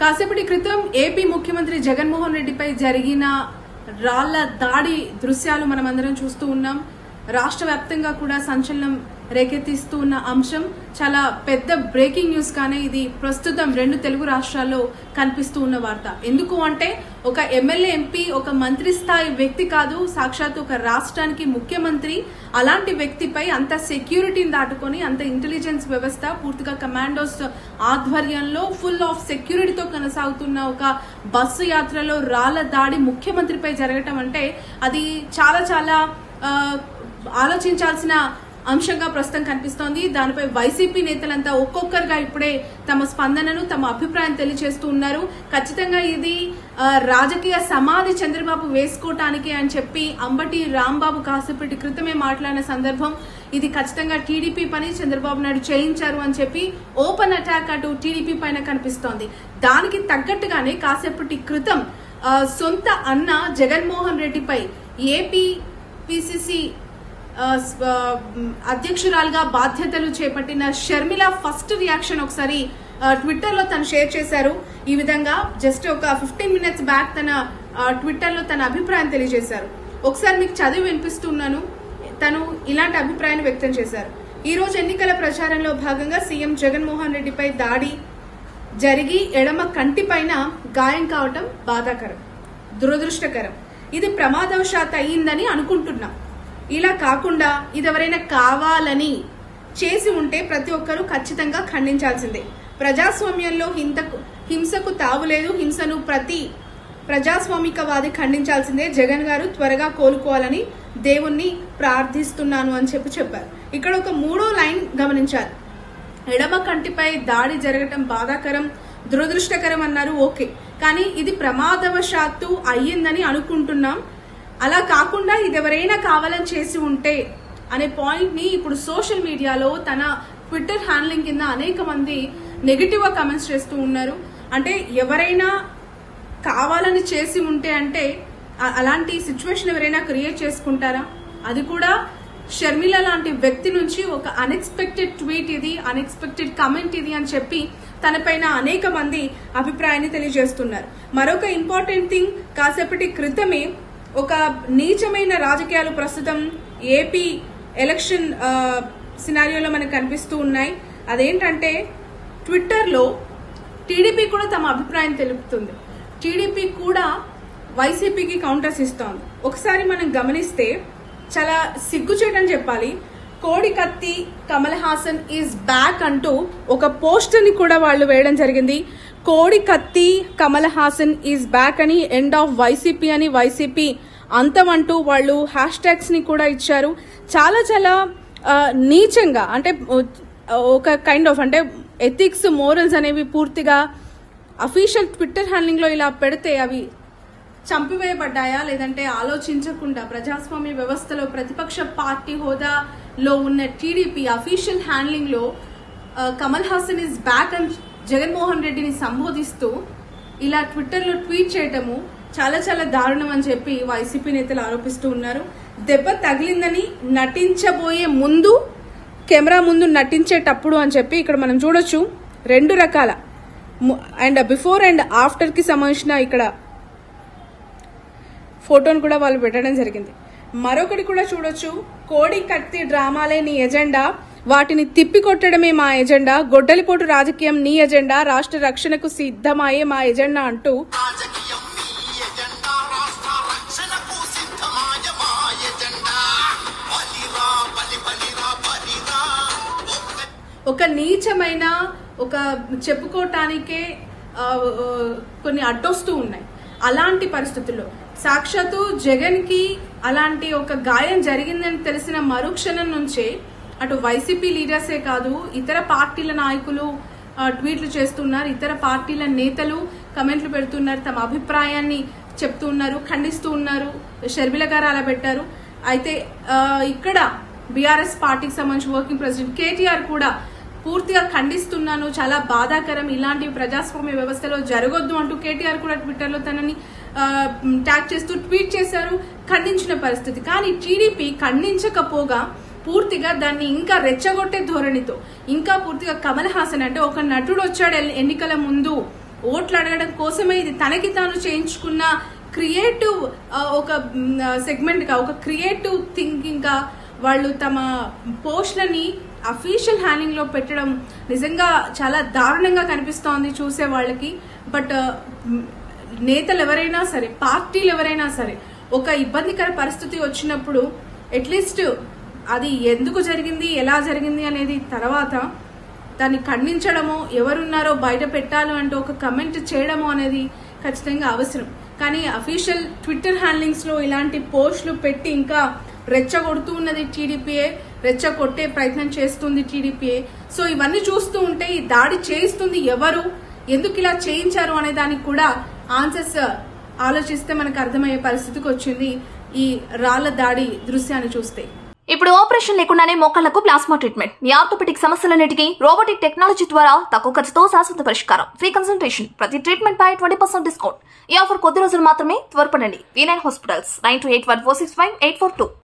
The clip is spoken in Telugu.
కాసేపటి క్రితం ఏపీ ముఖ్యమంత్రి జగన్మోహన్ రెడ్డిపై జరిగిన రాళ్ల దాడి దృశ్యాలు మనం అందరం చూస్తూ ఉన్నాం. రాష్ట్ర వ్యాప్తంగా కూడా సంచలనం రేకెత్తిస్తూ ఉన్న అంశం. చాలా పెద్ద బ్రేకింగ్ న్యూస్ కానీ ఇది ప్రస్తుతం 2 తెలుగు రాష్ట్రాల్లో కనిపిస్తూ ఉన్న వార్త. ఎందుకు అంటే ఒక ఎమ్మెల్యే ఎంపీ ఒక మంత్రి స్థాయి వ్యక్తి కాదు, సాక్షాత్ ఒక రాష్ట్రానికి ముఖ్యమంత్రి. అలాంటి వ్యక్తిపై అంత సెక్యూరిటీని దాటుకొని అంత ఇంటెలిజెన్స్ వ్యవస్థ పూర్తిగా కమాండోస్ ఆధ్వర్యంలో ఫుల్ ఆఫ్ సెక్యూరిటీతో కొనసాగుతున్న ఒక బస్సు యాత్రలో రాళ్ల దాడి ముఖ్యమంత్రిపై జరగటం అంటే అది చాలా చాలా ఆలోచించాల్సిన అంశంగా ప్రస్తుతం కనిపిస్తోంది. దానిపై వైసీపీ నేతలంతా ఒక్కొక్కరుగా ఇప్పుడే తమ స్పందనను తమ అభిప్రాయం తెలియజేస్తూ ఉన్నారు. ఖచ్చితంగా ఇది రాజకీయ సమాధి చంద్రబాబు వేసుకోవటానికి అని చెప్పి అంబటి రాంబాబు కాసేపటి క్రితమే మాట్లాడిన సందర్భం. ఇది ఖచ్చితంగా టీడీపీ పని, చంద్రబాబు నాయుడు చేయించారు అని చెప్పి ఓపెన్ అటాక్ అటు టీడీపీ పైన కనిపిస్తోంది. దానికి తగ్గట్టుగానే కాసేపటి క్రితం సొంత అన్న జగన్మోహన్ రెడ్డిపై ఏపీ పిసిసి అధ్యక్షురాలుగా బాధ్యతలు చేపట్టిన షర్మిల ఫస్ట్ రియాక్షన్ ఒకసారి ట్విట్టర్ లో తను షేర్ చేశారు. ఈ విధంగా జస్ట్ ఒక 15 minutes బ్యాక్ తన ట్విట్టర్ లో తన అభిప్రాయం తెలియజేశారు. ఒకసారి మీకు చదివి వినిపిస్తున్నాను. తను ఇలాంటి అభిప్రాయాన్ని వ్యక్తం చేశారు. ఈ రోజు ఎన్నికల ప్రచారంలో భాగంగా సీఎం జగన్మోహన్ రెడ్డిపై దాడి జరిగి ఎడమ కంటి పైన గాయం కావటం బాధాకరం, దురదృష్టకరం. ఇది ప్రమాదవశాత్తు అయ్యిందని అనుకుంటున్నాం. ఇలా కాకుండా ఇదెవరైనా కావాలని చేసి ఉంటే ప్రతి ఒక్కరూ ఖచ్చితంగా ఖండించాల్సిందే. ప్రజాస్వామ్యంలో హింసకు తావులేదు. హింసను ప్రతి ప్రజాస్వామికవాది ఖండించాల్సిందే. జగన్ గారు త్వరగా కోలుకోవాలని దేవుణ్ణి ప్రార్థిస్తున్నాను అని చెప్పారు. ఇక్కడ ఒక 3వ లైన్ గమనించాలి. ఎడమ కంటిపై దాడి జరగటం బాధాకరం, దురదృష్టకరం అన్నారు. ఓకే, కానీ ఇది ప్రమాదవశాత్తు అయ్యిందని అనుకుంటున్నాం. అలా కాకుండా ఇదెవరైనా కావాలని చేసి ఉంటే అనే పాయింట్ ని ఇప్పుడు సోషల్ మీడియాలో తన ట్విట్టర్ హ్యాండ్లింగ్ కింద అనేక మంది నెగిటివ్ గా కమెంట్స్ చేస్తూ ఉన్నారు. అంటే ఎవరైనా కావాలని చేసి ఉంటే అంటే అలాంటి సిచ్యువేషన్ ఎవరైనా క్రియేట్ చేసుకుంటారా? అది కూడా షర్మిల లాంటి వ్యక్తి నుంచి ఒక అన్ఎక్స్పెక్టెడ్ ట్వీట్ ఇది, అన్ఎక్స్పెక్టెడ్ కమెంట్ ఇది అని చెప్పి తనపైన అనేక మంది అభిప్రాయాన్ని తెలియజేస్తున్నారు. మరొక ఇంపార్టెంట్ థింగ్, కాసేపటి క్రితమే ఒక నీచమైన రాజకీయాలు ప్రస్తుతం ఏపీ ఎలక్షన్ సినారియోలో మనకు కనిపిస్తూ ఉన్నాయి. అదేంటంటే ట్విట్టర్లో టీడీపీ కూడా తమ అభిప్రాయం తెలుపుతుంది. టీడీపీ కూడా వైసీపీకి కౌంటర్స్ ఇస్తోంది. ఒకసారి మనం గమనిస్తే చాలా సిగ్గుచేటని చెప్పాలి. కోడి కత్తి కమల్ హాసన్ ఈజ్ బ్యాక్ అంటూ ఒక పోస్టర్ ని కూడా వాళ్ళు వేయడం జరిగింది. కోడి కత్తి కమల్ హాసన్ ఈజ్ బ్యాక్ అని, ఎండ్ ఆఫ్ వైసీపీ అని, వైసీపీ అంతం అంటూ వాళ్ళు హ్యాష్ ట్యాగ్స్ ని కూడా ఇచ్చారు. చాలా చాలా నీచంగా, అంటే ఒక కైండ్ ఆఫ్ అంటే ఎథిక్స్ మోరల్స్ అనేవి పూర్తిగా అఫీషియల్ ట్విట్టర్ హ్యాండ్లింగ్ లో ఇలా పెడితే అవి చంపివేయబడ్డాయా, లేదంటే ఆలోచించకుండా ప్రజాస్వామ్య వ్యవస్థలో ప్రతిపక్ష పార్టీ హోదాలో ఉన్న టీడీపీ అఫీషియల్ హ్యాండ్లింగ్ లో కమల్ హాసన్ ఈజ్ బ్యాక్ అని జగన్మోహన్ రెడ్డిని సంబోధిస్తూ ఇలా ట్విట్టర్ లో ట్వీట్ చేయటము చాలా చాలా దారుణం అని చెప్పి వైసీపీ నేతలు ఆరోపిస్తూ ఉన్నారు. దెబ్బ తగిలిందని నటించబోయే ముందు, కెమెరా ముందు నటించేటప్పుడు అని చెప్పి ఇక్కడ మనం చూడొచ్చు 2 రకాల అండ్ బిఫోర్ అండ్ ఆఫ్టర్ కి సంబంధించిన ఇక్కడ ఫోటోను కూడా వాళ్ళు పెట్టడం జరిగింది. మరొకటి కూడా చూడొచ్చు, కోడి కత్తి డ్రామాలే నీ ఎజెండా, వాటిని తిప్పికొట్టడమే మా ఎజెండా, గొడ్డలిపోటు రాజకీయం నీ ఎజెండా, రాష్ట్ర రక్షణకు సిద్ధమాయే మా ఎజెండా అంటూ ఒక నీచమైన ఒక చెప్పుకోవటానికే కొన్ని అడ్డొస్తూ ఉన్నాయి. అలాంటి పరిస్థితుల్లో సాక్షాత్తు జగన్ కి అలాంటి ఒక గాయం జరిగిందని తెలిసిన మరుక్షణం నుంచే అటు వైసీపీ లీడర్సే కాదు, ఇతర పార్టీల నాయకులు ట్వీట్లు చేస్తున్నారు, ఇతర పార్టీల నేతలు కమెంట్లు పెడుతున్నారు, తమ అభిప్రాయాన్ని చెప్తూ ఉన్నారు, ఖండిస్తూ ఉన్నారు. షర్మిల గారు అలా పెట్టారు. అయితే ఇక్కడ బీఆర్ఎస్ పార్టీకి సంబంధించి వర్కింగ్ ప్రెసిడెంట్ కేటీఆర్ కూడా పూర్తిగా ఖండిస్తున్నాను, చాలా బాధాకరం, ఇలాంటి ప్రజాస్వామ్య వ్యవస్థలో జరగొద్దు అంటూ కేటీఆర్ కూడా ట్విట్టర్ లో తనని ట్యాగ్ చేస్తూ ట్వీట్ చేశారు, ఖండించిన పరిస్థితి. కానీ టీడీపీ ఖండించకపోగా పూర్తిగా దాన్ని ఇంకా రెచ్చగొట్టే ధోరణితో ఇంకా పూర్తిగా కమల్ హాసన్ అంటే ఒక నటుడు వచ్చాడు ఎన్నికల ముందు ఓట్లు అడగడం కోసమే ఇది తనకి తాను చేయించుకున్న క్రియేటివ్ ఒక సెగ్మెంట్ గా, ఒక క్రియేటివ్ థింకింగ్ గా వాళ్ళు తమ పోస్ట్లని అఫీషియల్ హ్యాండింగ్ లో పెట్టడం నిజంగా చాలా దారుణంగా కనిపిస్తోంది చూసే వాళ్ళకి. బట్ నేతలు ఎవరైనా సరే, పార్టీలు ఎవరైనా సరే, ఒక ఇబ్బందికర పరిస్థితి వచ్చినప్పుడు అట్లీస్ట్ అది ఎందుకు జరిగింది, ఎలా జరిగింది అనేది తర్వాత దాన్ని ఖండించడము, ఎవరున్నారో బయట పెట్టాలి అంటూ ఒక కమెంట్ చేయడము అనేది ఖచ్చితంగా అవసరం. కానీ అఫీషియల్ ట్విట్టర్ హ్యాండ్లింగ్స్ లో ఇలాంటి పోస్టులు పెట్టి ఇంకా రెచ్చగొడుతూ ఉన్నది టీడీపీఏ, రెచ్చగొట్టే ప్రయత్నం చేస్తుంది టీడీపీఏ. సో ఇవన్నీ చూస్తూ ఉంటే ఈ దాడి చేయిస్తుంది ఎవరు, ఎందుకు ఇలా చేయించారు అనే దానికి కూడా ఆన్సర్స్ ఆలోచిస్తే మనకు అర్థమయ్యే పరిస్థితికి వచ్చింది ఈ రాళ్ల దాడి దృశ్యాన్ని చూస్తే. ఇప్పుడు ఆపరేషన్ లేకుండానే మోకాళ్లకు ప్లాస్మా ట్రీట్మెంట్. మీ ఆర్థోపెడిక్ సమస్యలన్నిటికీ రోబోటిక్ టెక్నాలజీ ద్వారా తక్కువ ఖర్చుతో శాశ్వత పరిష్కారం. Free consultation. ప్రతి ట్రీట్మెంట్ పై 20% డిస్కౌంట్. ఈ ఆఫర్ కొద్ది రోజులు మాత్రమే. త్వరపడండి. V9 hospitals 9281465842.